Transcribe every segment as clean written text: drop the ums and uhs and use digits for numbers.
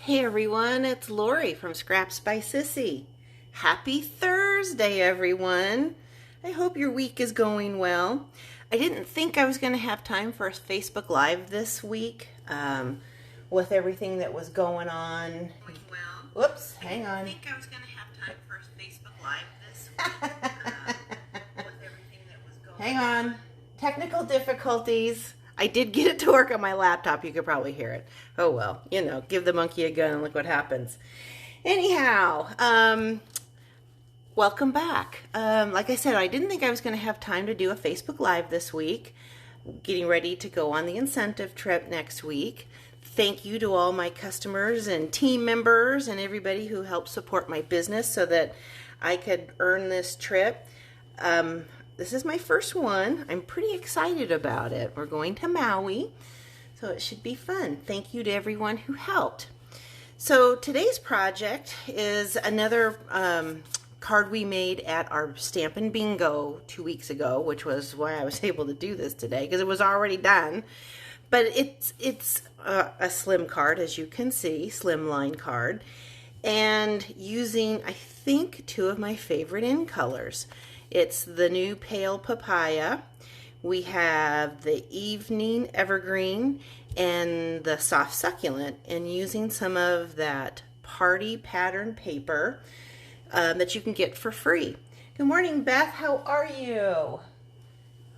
Hey everyone, it's Lori from Scraps by Sissy. Happy Thursday, everyone. I hope your week is going well. I didn't think I was going to have time for a Facebook Live this week with everything that was going on. Whoops, hang on. I didn't think I was going to have time for a Facebook Live this week with everything that was going on. Hang on. Technical difficulties. I did get it to work on my laptop. You could probably hear it. Oh well, you know, give the monkey a gun and look what happens. Anyhow, welcome back. Like I said, I didn't think I was going to have time to do a Facebook Live this week. Getting ready to go on the incentive trip next week. Thank you to all my customers and team members and everybody who helped support my business so that I could earn this trip. This is my first one. I'm pretty excited about it. We're going to Maui, so it should be fun. Thank you to everyone who helped. So today's project is another card we made at our Stampin' Bingo 2 weeks ago, which was why I was able to do this today, because it was already done. But it's a slim card, as you can see, Slimline card, and using, I think, two of my favorite in colors. It's the new Pale Papaya. We have the Evening Evergreen and the Soft Succulent, and using some of that party pattern paper that you can get for free. Good morning, Beth. How are you?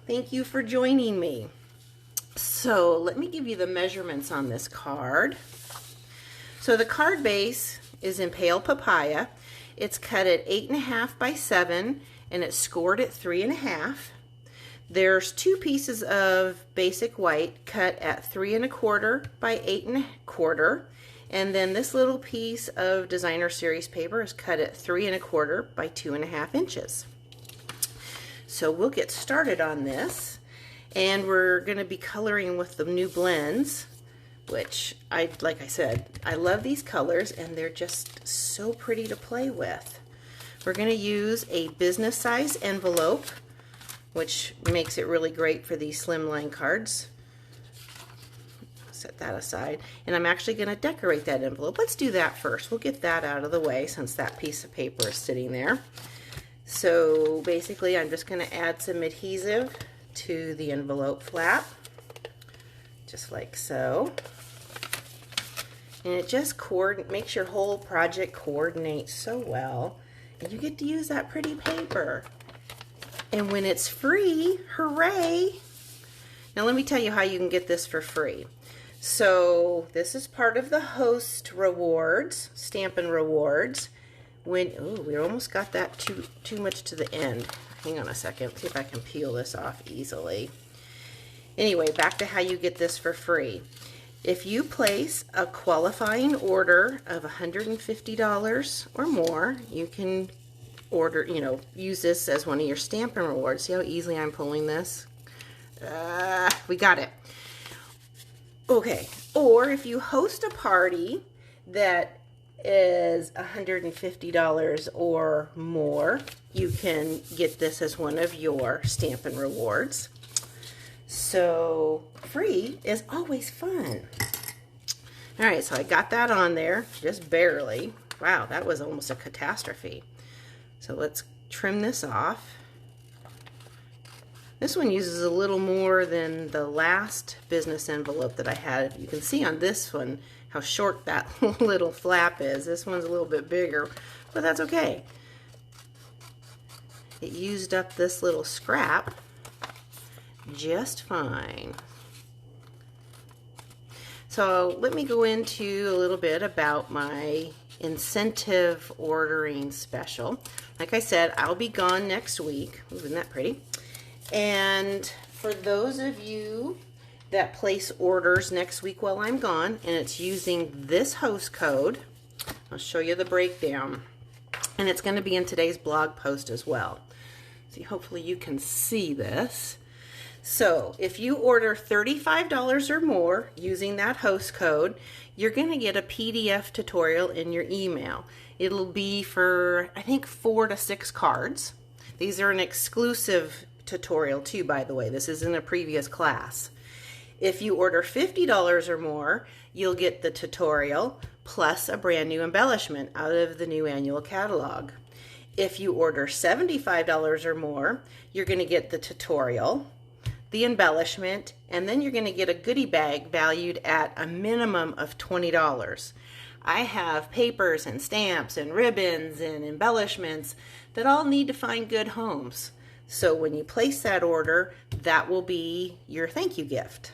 Thank you for joining me. So let me give you the measurements on this card. So the card base is in Pale Papaya. It's cut at 8.5 by 7. And it's scored at 3.5. There's two pieces of basic white cut at 3.25 by 8.25, and then this little piece of designer series paper is cut at 3.25 by 2.5 inches. So we'll get started on this, and we're going to be coloring with the new blends, which like I said, I love these colors, and they're just so pretty to play with. We're going to use a business size envelope, which makes it really great for these Slimline cards. Set that aside. And I'm actually going to decorate that envelope. Let's do that first. We'll get that out of the way since that piece of paper is sitting there. So basically I'm just going to add some adhesive to the envelope flap, just like so. And it just makes your whole project coordinate so well. And you get to use that pretty paper. And when it's free, hooray! Now let me tell you how you can get this for free. So this is part of the host rewards, Stampin' Rewards. We almost got that too much to the end. Hang on a second, see if I can peel this off easily. Anyway, back to how you get this for free. If you place a qualifying order of $150 or more, you can use this as one of your Stampin' Rewards. See how easily I'm pulling this? We got it. Okay, or if you host a party that is $150 or more, you can get this as one of your Stampin' Rewards. So free is always fun. All right, so I got that on there, just barely. Wow, that was almost a catastrophe. So let's trim this off. This one uses a little more than the last business envelope that I had. You can see on this one how short that little flap is. This one's a little bit bigger, but that's okay. It used up this little scrap just fine. So let me go into a little bit about my incentive ordering special. Like I said, I'll be gone next week. Ooh, isn't that pretty? And for those of you that place orders next week while I'm gone, and it's using this host code, I'll show you the breakdown. And it's going to be in today's blog post as well. See, hopefully you can see this. So if you order $35 or more using that host code, you're going to get a PDF tutorial in your email. It'll be for, I think, 4 to 6 cards. These are an exclusive tutorial too, by the way. This isn't a previous class. If you order $50 or more, you'll get the tutorial plus a brand new embellishment out of the new annual catalog. If you order $75 or more, you're going to get the tutorial, the embellishment, and then you're going to get a goodie bag valued at a minimum of $20. I have papers and stamps and ribbons and embellishments that all need to find good homes. So when you place that order, that will be your thank you gift.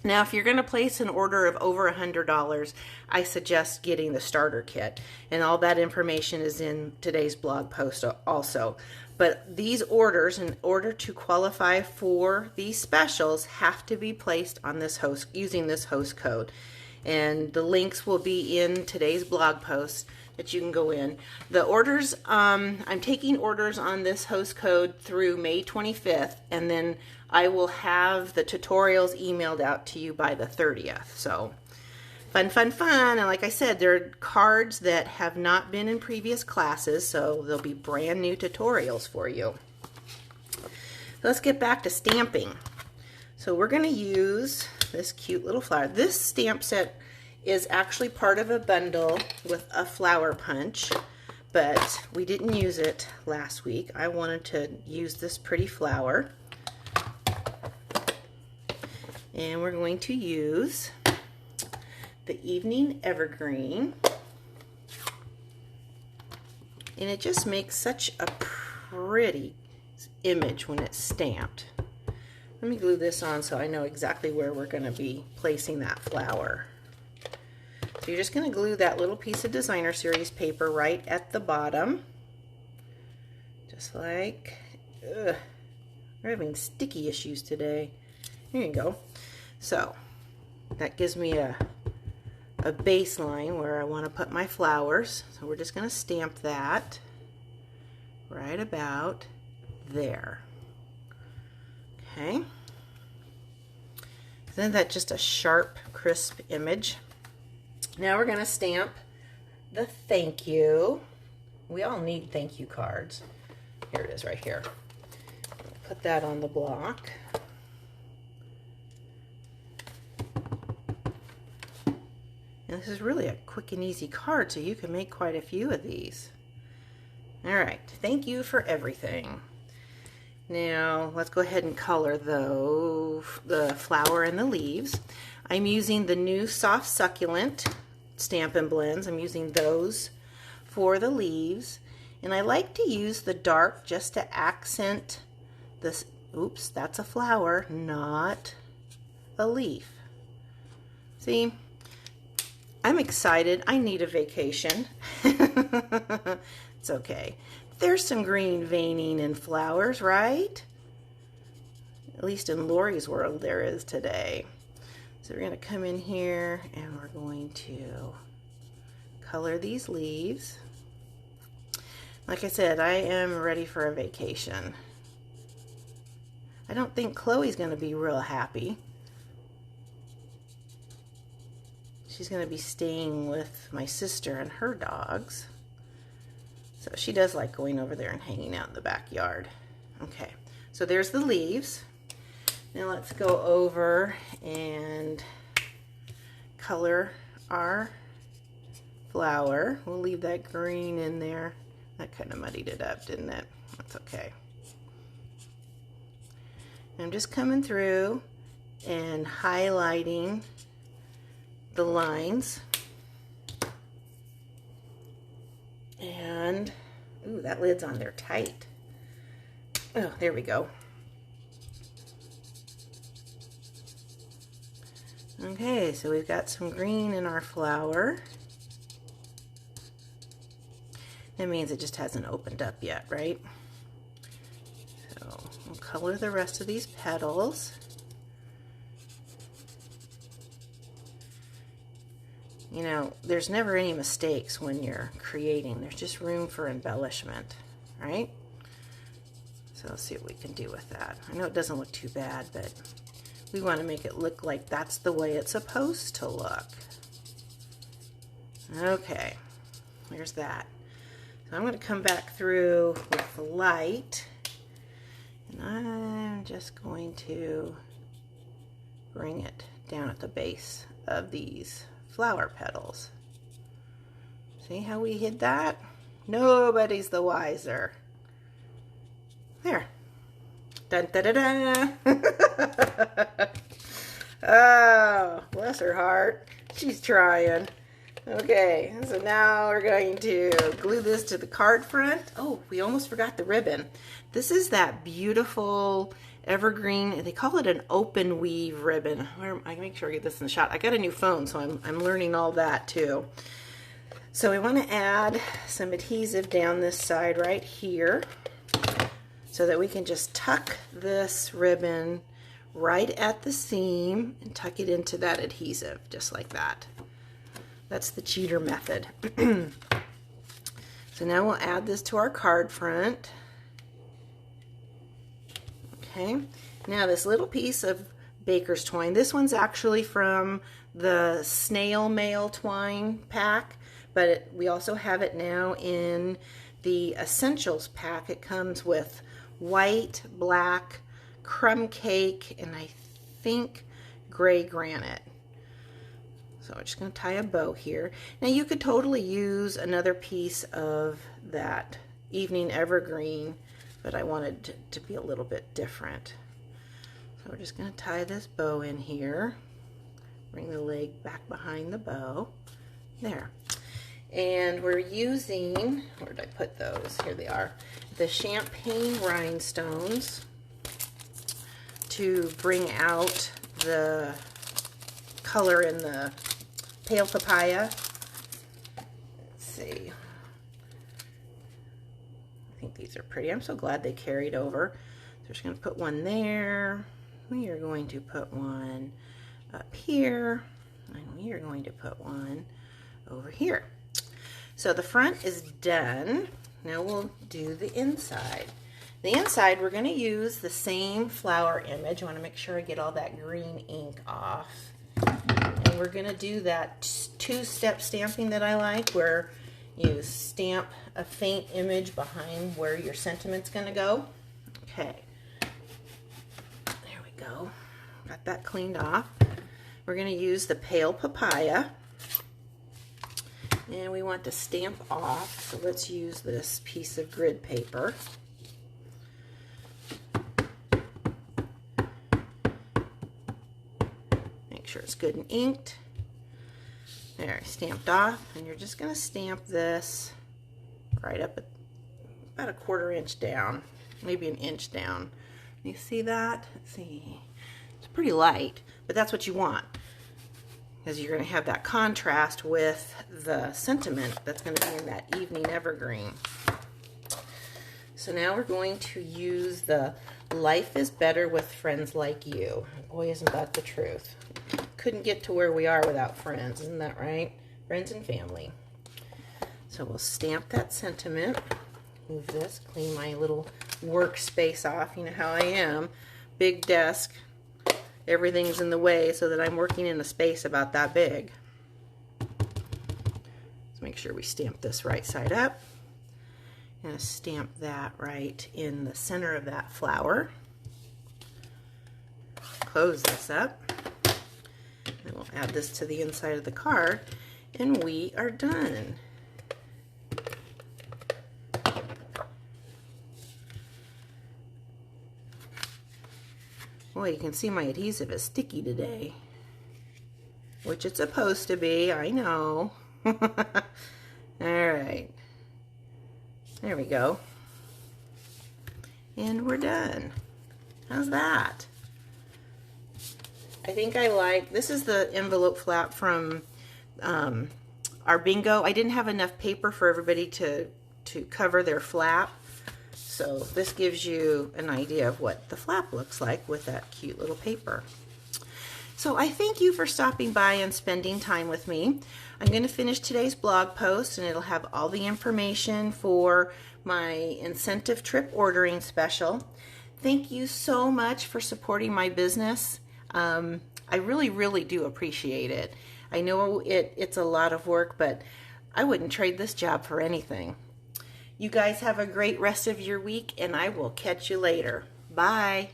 Now, if you're going to place an order of over $100, I suggest getting the starter kit. And all that information is in today's blog post also. But these orders, in order to qualify for these specials, have to be placed on this host using this host code. And the links will be in today's blog post that you can go in. The orders, I'm taking orders on this host code through May 25th, and then I will have the tutorials emailed out to you by the 30th. So fun, fun, fun. And like I said, there are cards that have not been in previous classes, so there'll be brand new tutorials for you. Let's get back to stamping. So we're going to use this cute little flower. This stamp set is actually part of a bundle with a flower punch, but we didn't use it last week. I wanted to use this pretty flower. And we're going to use the Evening Evergreen. And it just makes such a pretty image when it's stamped. Let me glue this on so I know exactly where we're going to be placing that flower. So you're just going to glue that little piece of Designer Series paper right at the bottom. Just like, we're having sticky issues today. There you go. So that gives me a baseline where I want to put my flowers. So we're just going to stamp that right about there. Okay. Isn't that just a sharp, crisp image? Now we're going to stamp the thank you. We all need thank you cards. Here it is right here. Put that on the block. And this is really a quick and easy card, so you can make quite a few of these. All right, thank you for everything. Now, let's go ahead and color the flower and the leaves. I'm using the new Soft Succulent Stampin' Blends. I'm using those for the leaves. And I like to use the dark just to accent this. Oops, that's a flower, not a leaf. See? I'm excited. I need a vacation. It's okay. There's some green veining and flowers, right? At least in Lori's world there is today. So we're going to come in here and we're going to color these leaves. Like I said, I am ready for a vacation. I don't think Chloe's going to be real happy. She's going to be staying with my sister and her dogs. So she does like going over there and hanging out in the backyard. Okay, so there's the leaves. Now let's go over and color our flower. We'll leave that green in there. That kind of muddied it up, didn't it? That's okay. I'm just coming through and highlighting the lines. And, ooh, that lid's on there tight. Oh, there we go. Okay, so we've got some green in our flower. That means it just hasn't opened up yet, right? So we'll color the rest of these petals. You know, there's never any mistakes when you're creating. There's just room for embellishment, right? So let's see what we can do with that. I know it doesn't look too bad, but we want to make it look like that's the way it's supposed to look. Okay, there's that. So I'm going to come back through with the light, and I'm just going to bring it down at the base of these flower petals. See how we hid that? Nobody's the wiser. There. Dun da da da. Oh, bless her heart. She's trying. Okay, so now we're going to glue this to the card front. Oh, we almost forgot the ribbon. This is that beautiful evergreen, they call it an open weave ribbon. I can make sure I get this in the shot. I got a new phone, so I'm learning all that too. So we want to add some adhesive down this side right here so that we can just tuck this ribbon right at the seam and tuck it into that adhesive, just like that. That's the cheater method. So now we'll add this to our card front. Okay, now this little piece of baker's twine, this one's actually from the snail mail twine pack, but we also have it now in the essentials pack. It comes with white, black, crumb cake, and I think gray granite. So I'm just going to tie a bow here. Now you could totally use another piece of that evening evergreen, but I wanted to be a little bit different. So we're just going to tie this bow in here. Bring the leg back behind the bow. There. And we're using, where did I put those? Here they are. The champagne rhinestones to bring out the color in the pale papaya. Let's see. I think these are pretty. I'm so glad they carried over. So we're just going to put one there. We are going to put one up here. And we are going to put one over here. So the front is done. Now we'll do the inside. The inside, we're going to use the same flower image. I want to make sure I get all that green ink off. And we're going to do that two-step stamping that I like, where you stamp a faint image behind where your sentiment's going to go. Okay. There we go. Got that cleaned off. We're going to use the pale papaya. And we want to stamp off, so let's use this piece of grid paper. Make sure it's good and inked. There, stamped off, and you're just going to stamp this right up at about 1/4 inch down, maybe 1 inch down. You see that? Let's see. It's pretty light, but that's what you want, because you're going to have that contrast with the sentiment that's going to be in that evening evergreen. So now we're going to use the Life is Better with Friends Like You. Boy, isn't that the truth. Couldn't get to where we are without friends, isn't that right? Friends and family. So we'll stamp that sentiment. Move this, clean my little workspace off. You know how I am. Big desk. Everything's in the way so that I'm working in a space about that big. Let's make sure we stamp this right side up. I'm going to stamp that right in the center of that flower. Close this up. And we'll add this to the inside of the card, and we are done. Boy, you can see my adhesive is sticky today, which it's supposed to be, I know. All right, there we go. And we're done. How's that? I think I like, this is the envelope flap from our bingo. I didn't have enough paper for everybody to cover their flap. So this gives you an idea of what the flap looks like with that cute little paper. So I thank you for stopping by and spending time with me. I'm going to finish today's blog post, and it'll have all the information for my incentive trip ordering special. Thank you so much for supporting my business. I really, really do appreciate it. I know it's a lot of work, but I wouldn't trade this job for anything. You guys have a great rest of your week, and I will catch you later. Bye.